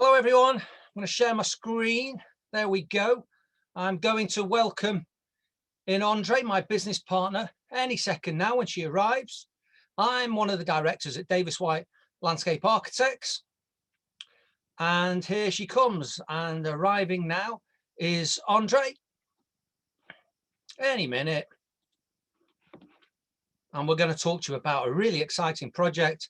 Hello everyone, I'm going to share my screen. There we go. I'm going to welcome in Andre, my business partner, any second now when she arrives. I'm one of the directors at Davies White Landscape Architects. And here she comes, and arriving now is Andre. Any minute. And we're going to talk to you about a really exciting project,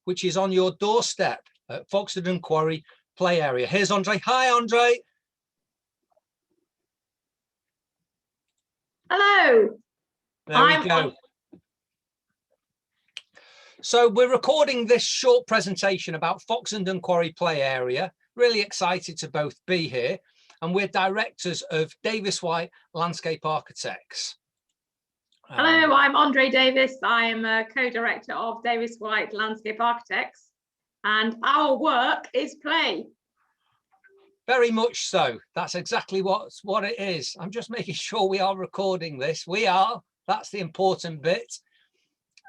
which is on your doorstep at Foxenden Quarry play area. Here's Andre. Hi, Andre. Hello. There we go. So we're recording this short presentation about Foxenden Quarry play area. Really excited to both be here. And we're directors of Davies White Landscape Architects. Hello, I'm Andre Davies. I am a co-director of Davies White Landscape Architects. And our work is play. Very much so. That's exactly what it is. I'm just making sure we are recording this. We are. That's the important bit.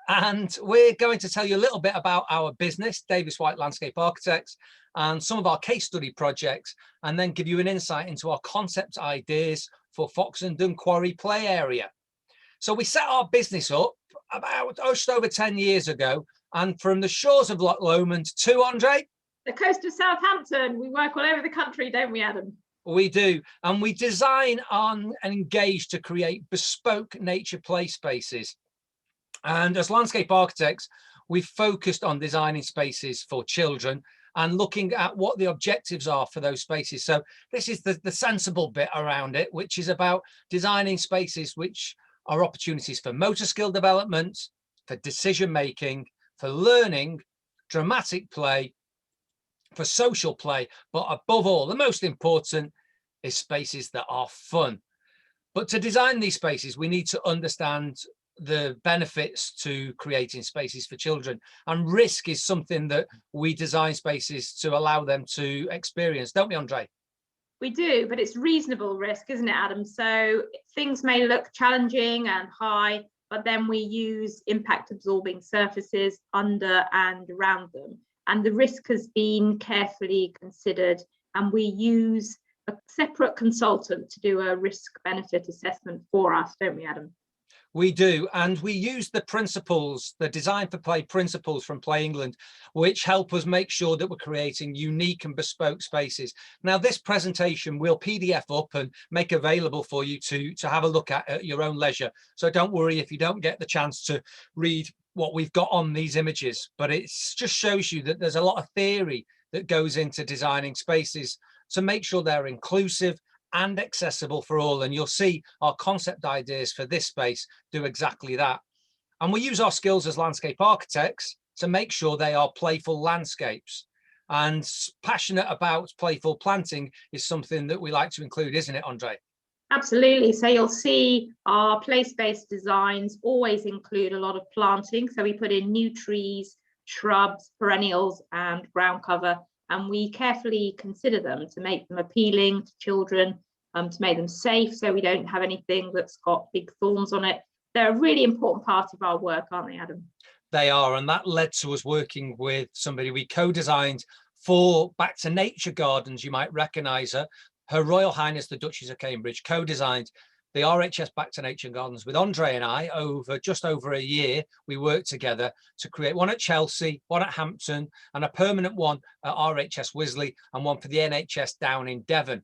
And we're going to tell you a little bit about our business, Davies White Landscape Architects, and some of our case study projects, and then give you an insight into our concept ideas for Foxenden Quarry play area. So we set our business up about just over 10 years ago, and from the shores of Loch Lomond to, Andre? The coast of Southampton. We work all over the country, don't we, Adam? We do, and we design on and engage to create bespoke nature play spaces. And as landscape architects, we've focused on designing spaces for children and looking at what the objectives are for those spaces. So this is the sensible bit around it, which is about designing spaces which are opportunities for motor skill development, for decision making, for learning, dramatic play, for social play, but above all, the most important is spaces that are fun. But to design these spaces, we need to understand the benefits to creating spaces for children, and risk is something that we design spaces to allow them to experience, don't we, Andre? We do, but it's reasonable risk, isn't it, Adam? So things may look challenging and high, but then we use impact absorbing surfaces under and around them. And the risk has been carefully considered, and we use a separate consultant to do a risk benefit assessment for us, don't we, Adam? We do, and we use the principles, the design for play principles from Play England, which help us make sure that we're creating unique and bespoke spaces. Now, this presentation we'll PDF up and make available for you to have a look at your own leisure. So don't worry if you don't get the chance to read what we've got on these images, but it just shows you that there's a lot of theory that goes into designing spaces to make sure they're inclusive and accessible for all. And you'll see our concept ideas for this space do exactly that. And we use our skills as landscape architects to make sure they are playful landscapes. And passionate about playful planting is something that we like to include, isn't it, Andre? Absolutely. So you'll see our place-based designs always include a lot of planting. So we put in new trees, shrubs, perennials, and ground cover. And we carefully consider them to make them appealing to children, to make them safe, so we don't have anything that's got big thorns on it. They're a really important part of our work, aren't they, Adam? They are, and that led to us working with somebody we co-designed for Back to Nature Gardens. You might recognise her. Her Royal Highness the Duchess of Cambridge co-designed the RHS Back to Nature Gardens with Andre and I over just over a year. We worked together to create one at Chelsea, one at Hampton, and a permanent one at RHS Wisley, and one for the NHS down in Devon.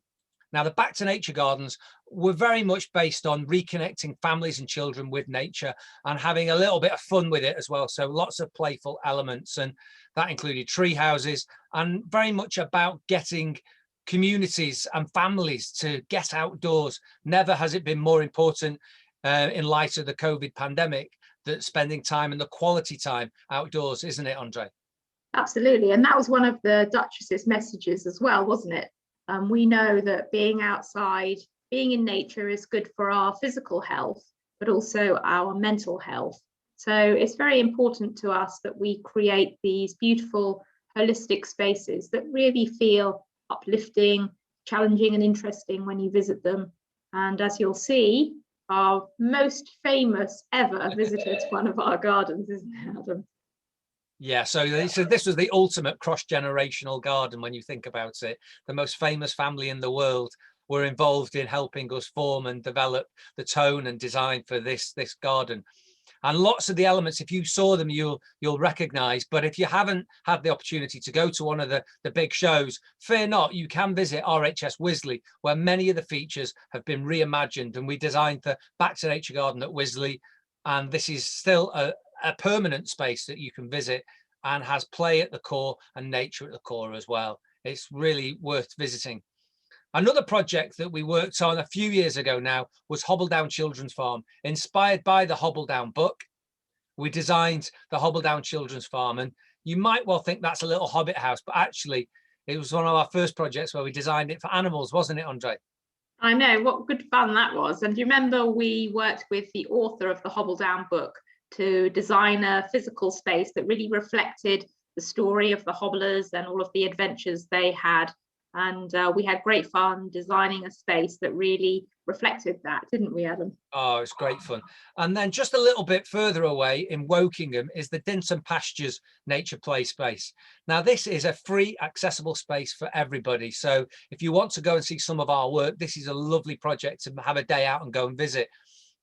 Now, the Back to Nature Gardens were very much based on reconnecting families and children with nature and having a little bit of fun with it as well. So lots of playful elements, and that included tree houses, and very much about getting communities and families to get outdoors. Never has it been more important in light of the COVID pandemic, that spending time and the quality time outdoors, isn't it, Andre? Absolutely. And that was one of the Duchess's messages as well, wasn't it? We know that being outside, being in nature is good for our physical health, but also our mental health. So it's very important to us that we create these beautiful, holistic spaces that really feel uplifting, challenging, and interesting when you visit them. And as you'll see, our most famous ever visitor to one of our gardens, isn't it, Adam? Yeah, so this was the ultimate cross-generational garden when you think about it. The most famous family in the world were involved in helping us form and develop the tone and design for this garden. And lots of the elements, if you saw them, you'll recognize. But if you haven't had the opportunity to go to one of the big shows, fear not, you can visit RHS Wisley, where many of the features have been reimagined. And we designed the Back to Nature Garden at Wisley. And this is still a permanent space that you can visit and has play at the core and nature at the core as well. It's really worth visiting. Another project that we worked on a few years ago now was Hobbledown Children's Farm. Inspired by the Hobbledown book, we designed the Hobbledown Children's Farm. And you might well think that's a little hobbit house, but actually it was one of our first projects where we designed it for animals, wasn't it, Andre? I know, what good fun that was. And do you remember we worked with the author of the Hobbledown book to design a physical space that really reflected the story of the hobblers and all of the adventures they had. And we had great fun designing a space that really reflected that, didn't we, Adam? Oh, it's great fun. And then just a little bit further away in Wokingham is the Dinton Pastures Nature Play Space. Now, this is a free, accessible space for everybody. So if you want to go and see some of our work, this is a lovely project to have a day out and go and visit.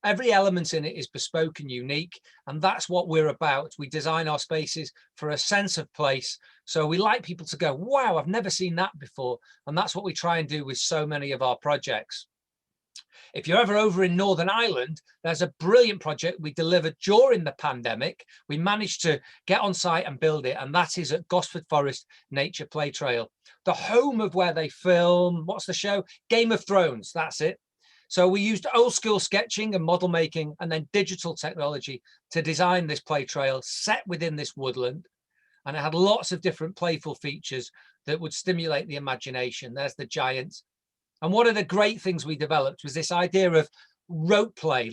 Every element in it is bespoke and unique, and that's what we're about. We design our spaces for a sense of place. So we like people to go, wow, I've never seen that before. And that's what we try and do with so many of our projects. If you're ever over in Northern Ireland, there's a brilliant project we delivered during the pandemic. We managed to get on site and build it, and that is at Gosford Forest Nature Play Trail, the home of where they film, what's the show? Game of Thrones, that's it. So we used old school sketching and model making and then digital technology to design this play trail set within this woodland. And it had lots of different playful features that would stimulate the imagination. There's the giants. And one of the great things we developed was this idea of rope play,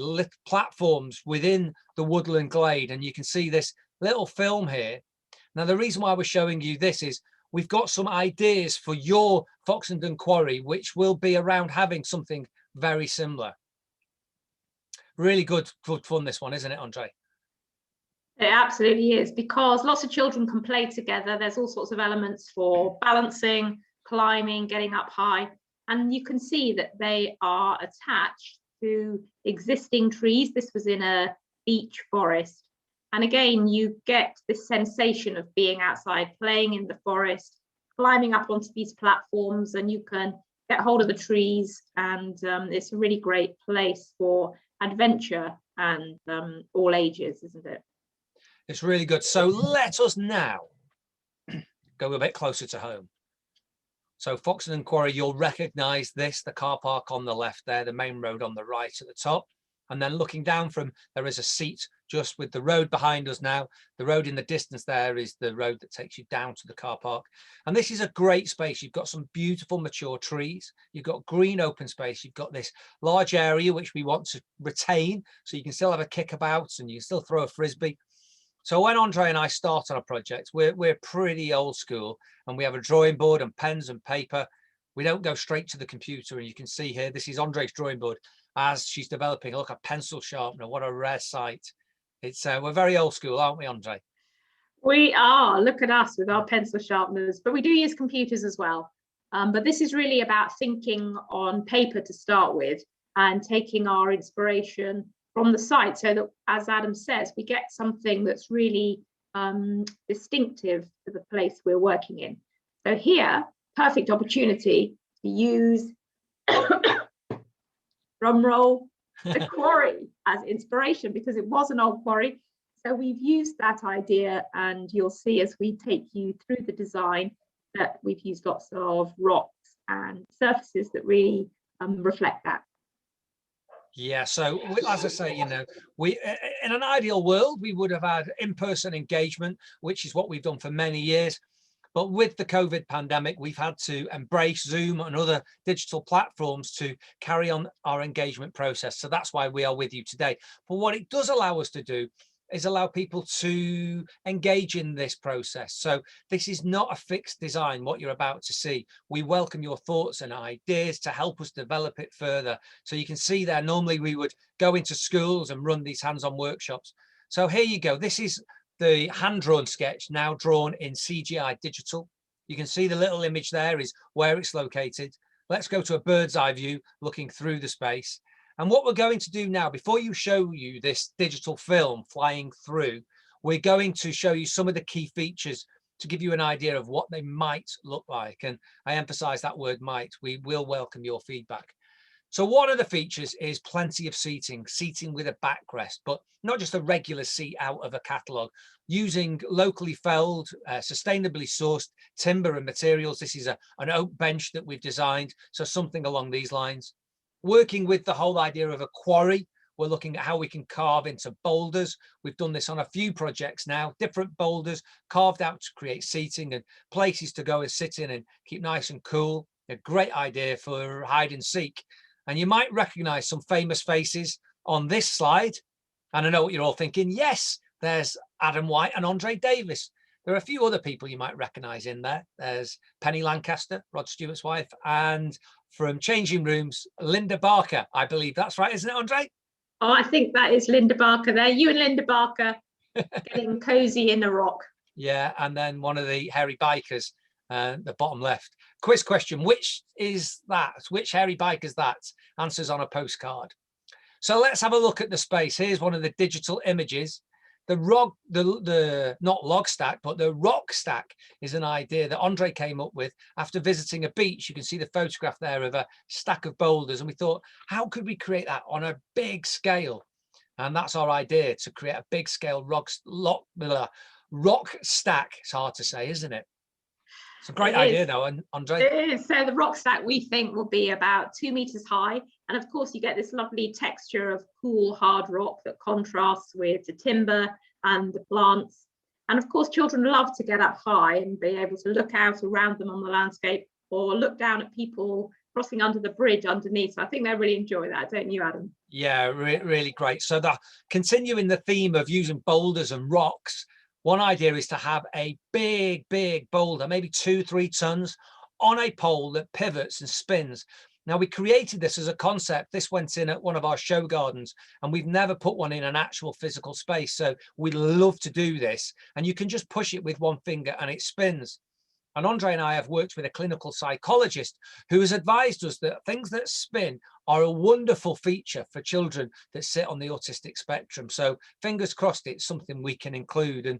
platforms within the woodland glade. And you can see this little film here. Now, the reason why we're showing you this is we've got some ideas for your Foxenden quarry, which will be around having something very similar. Really good fun, this one, isn't it, Andre? It absolutely is, because lots of children can play together. There's all sorts of elements for balancing, climbing, getting up high. And you can see that they are attached to existing trees. This was in a beech forest. And again, you get this sensation of being outside, playing in the forest, climbing up onto these platforms, and you can get hold of the trees. And it's a really great place for adventure and all ages, isn't it? It's really good. So let us now go a bit closer to home. So Foxenden Quarry, you'll recognise this, the car park on the left there, the main road on the right at the top. And then looking down from, there is a seat just with the road behind us now. The road in the distance there is the road that takes you down to the car park. And this is a great space. You've got some beautiful mature trees. You've got green open space. You've got this large area which we want to retain, so you can still have a kickabout and you can still throw a frisbee. So when Andre and I start on a project, we're pretty old school, and we have a drawing board and pens and paper. We don't go straight to the computer. And you can see here, this is Andre's drawing board as she's developing. Look, a pencil sharpener, what a rare sight. It's we're very old school, aren't we, Andre? We are. Look at us with our pencil sharpeners, but we do use computers as well. But this is really about thinking on paper to start with and taking our inspiration from the site, so that, as Adam says, we get something that's really distinctive to the place we're working in. So here, perfect opportunity to use drum roll, the quarry as inspiration, because it was an old quarry. So we've used that idea, and you'll see as we take you through the design that we've used lots of rocks and surfaces that really reflect that. Yeah, so as I say, you know, we in an ideal world, we would have had in-person engagement, which is what we've done for many years. But with the COVID pandemic, we've had to embrace Zoom and other digital platforms to carry on our engagement process. So that's why we are with you today. But what it does allow us to do is allow people to engage in this process. So this is not a fixed design, what you're about to see. We welcome your thoughts and ideas to help us develop it further. So you can see there, normally we would go into schools and run these hands-on workshops. So here you go. This is the hand-drawn sketch now drawn in CGI digital. You can see the little image there is where it's located. Let's go to a bird's eye view looking through the space. And what we're going to do now, before you show you this digital film flying through, we're going to show you some of the key features to give you an idea of what they might look like. And I emphasize that word might. We will welcome your feedback. So one of the features is plenty of seating with a backrest, but not just a regular seat out of a catalogue, using locally felled, sustainably sourced timber and materials. This is an oak bench that we've designed, so something along these lines. Working with the whole idea of a quarry, we're looking at how we can carve into boulders. We've done this on a few projects now, different boulders carved out to create seating and places to go and sit in and keep nice and cool. A great idea for hide and seek. And you might recognize some famous faces on this slide. And I know what you're all thinking. Yes, there's Adam White and Andre Davies. There are a few other people you might recognize in there. There's Penny Lancaster, Rod Stewart's wife, and from Changing Rooms, Linda Barker. I believe that's right, isn't it, Andre? Oh, I think that is Linda Barker there. You and Linda Barker getting cozy in the rock. Yeah, and then one of the hairy bikers, the bottom left. Quiz question, which is that? Which hairy bike is that? Answers on a postcard. So let's have a look at the space. Here's one of the digital images. The not log stack, but the rock stack is an idea that Andre came up with after visiting a beach. You can see the photograph there of a stack of boulders. And we thought, how could we create that on a big scale? And that's our idea, to create a big scale rock stack. It's hard to say, isn't it? It's a great idea though, Andre. It is. So the rock stack we think will be about 2 meters high. And of course you get this lovely texture of cool, hard rock that contrasts with the timber and the plants. And of course, children love to get up high and be able to look out around them on the landscape, or look down at people crossing under the bridge underneath. So I think they really enjoy that, don't you, Adam? Yeah, really great. So continuing the theme of using boulders and rocks, one idea is to have a big boulder, maybe 2-3 tons, on a pole that pivots and spins. Now, we created this as a concept. This went in at one of our show gardens, and we've never put one in an actual physical space. So we'd love to do this. And you can just push it with one finger and it spins. And Andre and I have worked with a clinical psychologist who has advised us that things that spin are a wonderful feature for children that sit on the autistic spectrum. So fingers crossed, it's something we can include. And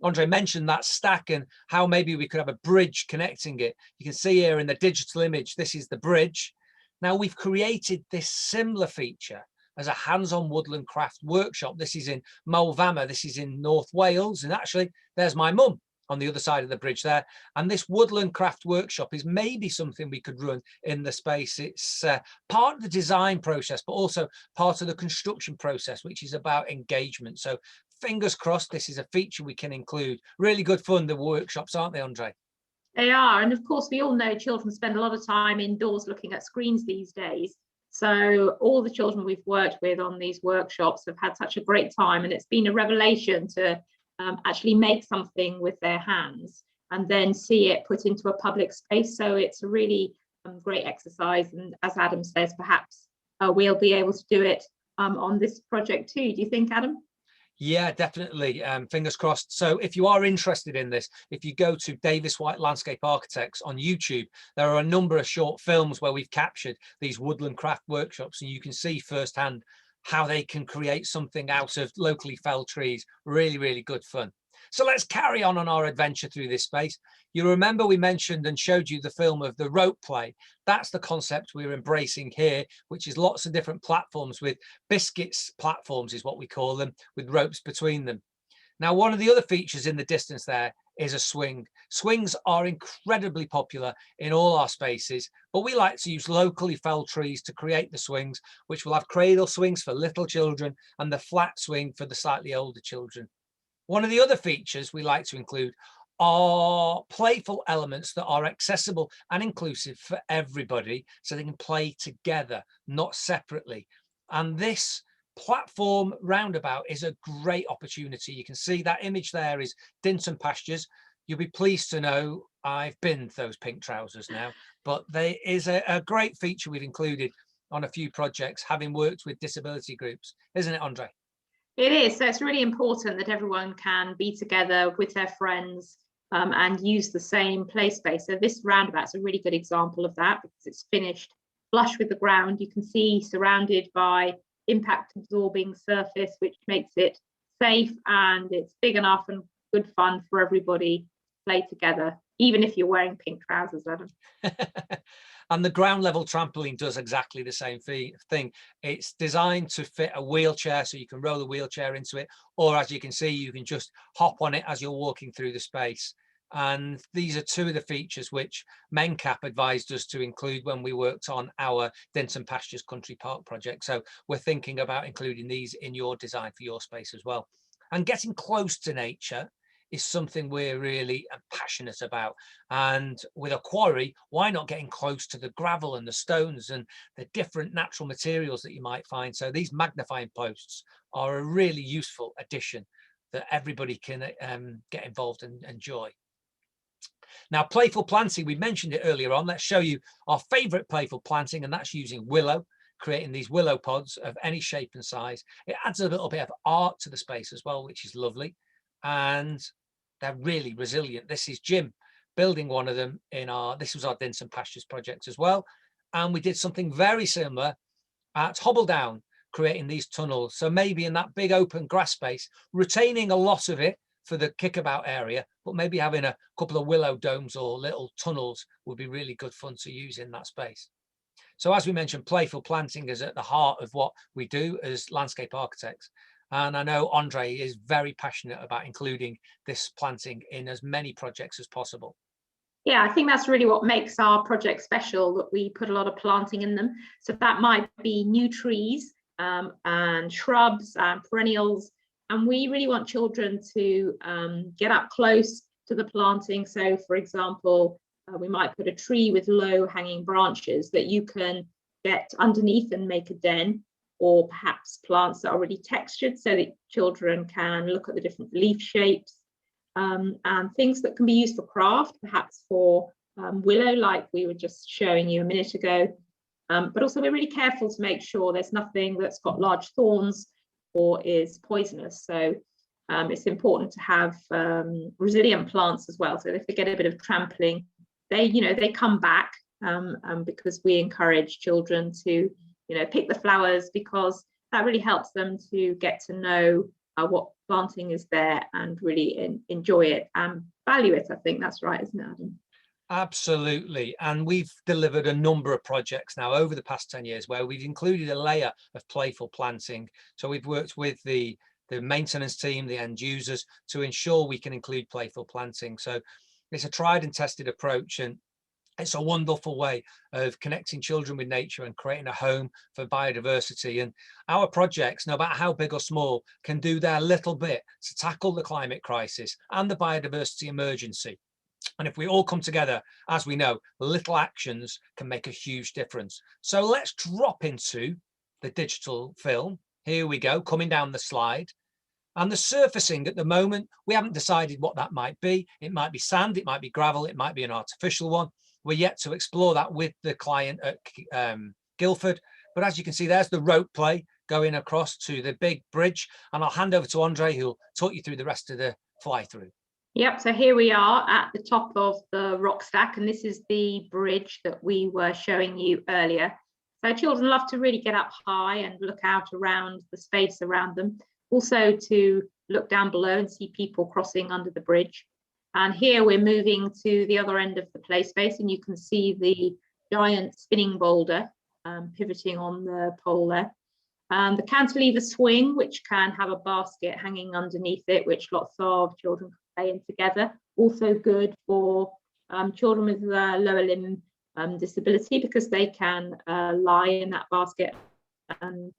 Andre mentioned that stack and how maybe we could have a bridge connecting it. You can see here in the digital image, this is the bridge. Now we've created this similar feature as a hands-on woodland craft workshop. This is in Mulvama, this is in North Wales. And actually, there's my mum on the other side of the bridge there. And this woodland craft workshop is maybe something we could run in the space. It's part of the design process, but also part of the construction process, which is about engagement. So fingers crossed, this is a feature we can include. Really good fun, the workshops, aren't they, Andre? They are. And of course, we all know children spend a lot of time indoors looking at screens these days. So all the children we've worked with on these workshops have had such a great time. And it's been a revelation to actually make something with their hands and then see it put into a public space. So it's a really great exercise. And as Adam says, perhaps we'll be able to do it on this project too. Do you think, Adam? Yeah, definitely. Fingers crossed. So if you are interested in this, if you go to Davies White Landscape Architects on YouTube, there are a number of short films where we've captured these woodland craft workshops, and you can see firsthand how they can create something out of locally felled trees. Really good fun. So let's carry on our adventure through this space. You remember we mentioned and showed you the film of the rope play. That's the concept we're embracing here, which is lots of different platforms with biscuits platforms is what we call them, with ropes between them. Now, one of the other features in the distance there is a swing. Swings are incredibly popular in all our spaces, but we like to use locally felled trees to create the swings, which will have cradle swings for little children and the flat swing for the slightly older children. One of the other features we like to include are playful elements that are accessible and inclusive for everybody, so they can play together, not separately. And this platform roundabout is a great opportunity. You can see that image there is Dinton Pastures. You'll be pleased to know I've binned those pink trousers now, but there is a great feature we've included on a few projects, having worked with disability groups, isn't it, Andre? It is. So it's really important that everyone can be together with their friends and use the same play space. So this roundabout's a really good example of that because it's finished flush with the ground. You can see surrounded by impact absorbing surface, which makes it safe, and it's big enough and good fun for everybody to play together, even if you're wearing pink trousers, Adam. And the ground level trampoline does exactly the same thing. It's designed to fit a wheelchair, so you can roll a wheelchair into it, or as you can see, you can just hop on it as you're walking through the space. And these are two of the features which MenCap advised us to include when we worked on our Dinton Pastures Country Park project. So we're thinking about including these in your design for your space as well. And getting close to nature is something we're really passionate about. And with a quarry, why not getting close to the gravel and the stones and the different natural materials that you might find? So these magnifying posts are a really useful addition that everybody can get involved and enjoy. Now, playful planting, we mentioned it earlier on. Let's show you our favorite playful planting, and that's using willow, creating these willow pods of any shape and size. It adds a little bit of art to the space as well, which is lovely. And they're really resilient. This is Jim building one of them in this was our Dinton Pastures project as well. And we did something very similar at Hobbledown, creating these tunnels. So maybe in that big open grass space, retaining a lot of it for the kickabout area, but maybe having a couple of willow domes or little tunnels would be really good fun to use in that space. So as we mentioned, playful planting is at the heart of what we do as landscape architects. And I know Andre is very passionate about including this planting in as many projects as possible. Yeah, I think that's really what makes our project special, that we put a lot of planting in them. So that might be new trees and shrubs and perennials. And we really want children to get up close to the planting. So for example, we might put a tree with low hanging branches that you can get underneath and make a den, or perhaps plants that are already textured so that children can look at the different leaf shapes, and things that can be used for craft, perhaps for willow, like we were just showing you a minute ago. But also we're really careful to make sure there's nothing that's got large thorns or is poisonous. So it's important to have resilient plants as well. So if they get a bit of trampling, they come back, because we encourage children to pick the flowers, because that really helps them to get to know what planting is there and really enjoy it and value it. I think that's right, isn't it, Adam? Absolutely. And we've delivered a number of projects now over the past 10 years where we've included a layer of playful planting. So we've worked with the maintenance team, the end users, to ensure we can include playful planting. So it's a tried and tested approach, and it's a wonderful way of connecting children with nature and creating a home for biodiversity. And our projects, no matter how big or small, can do their little bit to tackle the climate crisis and the biodiversity emergency. And if we all come together, as we know, little actions can make a huge difference. So let's drop into the digital film. Here we go, coming down the slide. And the surfacing at the moment, we haven't decided what that might be. It might be sand, it might be gravel, it might be an artificial one. We're yet to explore that with the client at Guildford. But as you can see, there's the rope play going across to the big bridge. And I'll hand over to Andre, who'll talk you through the rest of the fly through. Yep, so here we are at the top of the rock stack, and this is the bridge that we were showing you earlier. So children love to really get up high and look out around the space around them. Also to look down below and see people crossing under the bridge. And here we're moving to the other end of the play space, and you can see the giant spinning boulder pivoting on the pole there. The cantilever swing, which can have a basket hanging underneath it, which lots of children can play in together. Also good for children with lower limb disability, because they can lie in that basket and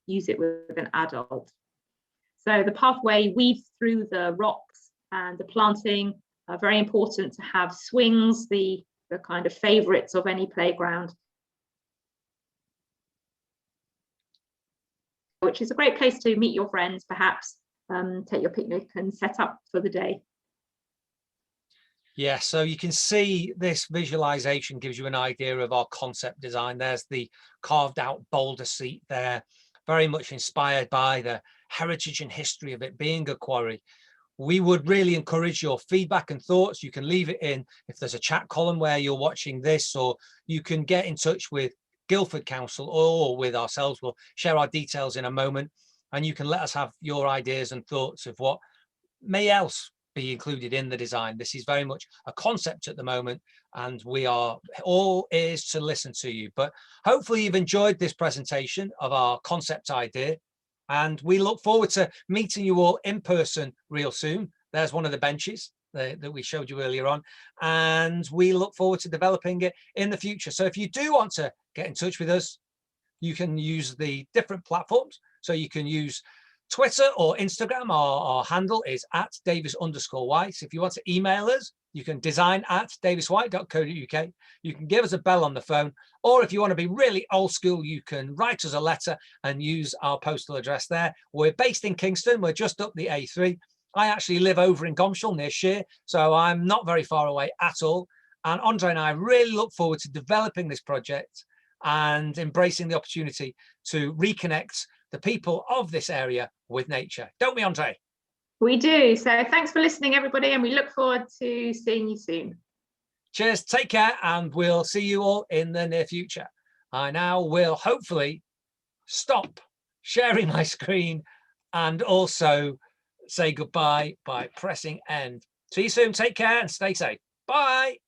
use it with an adult. So the pathway weaves through the rocks, and the planting are very important to have swings, the kind of favorites of any playground, which is a great place to meet your friends, perhaps take your picnic and set up for the day. Yeah, so you can see this visualization gives you an idea of our concept design. There's the carved out boulder seat there, very much inspired by the heritage and history of it being a quarry. We would really encourage your feedback and thoughts. You can leave it in if there's a chat column where you're watching this, or you can get in touch with Guildford Council or with ourselves. We'll share our details in a moment, and you can let us have your ideas and thoughts of what may else be included in the design. This is very much a concept at the moment, and we are all ears to listen to you. But hopefully you've enjoyed this presentation of our concept idea, and we look forward to meeting you all in person real soon. There's one of the benches that we showed you earlier on, and we look forward to developing it in the future. So if you do want to get in touch with us, you can use the different platforms. So you can use Twitter or Instagram. Our handle is @Davies_white. If you want to email us, you can design@davieswhite.co.uk. You can give us a bell on the phone, or if you want to be really old school, you can write us a letter and use our postal address there. We're based in Kingston. We're just up the A3. I actually live over in Gomshall near Shear, so I'm not very far away at all. And Andre and I really look forward to developing this project and embracing the opportunity to reconnect the people of this area with nature. Don't we, Andre? We do. So thanks for listening, everybody, and we look forward to seeing you soon. Cheers, take care, and we'll see you all in the near future. I now will hopefully stop sharing my screen and also say goodbye by pressing end. See you soon, take care and stay safe. Bye.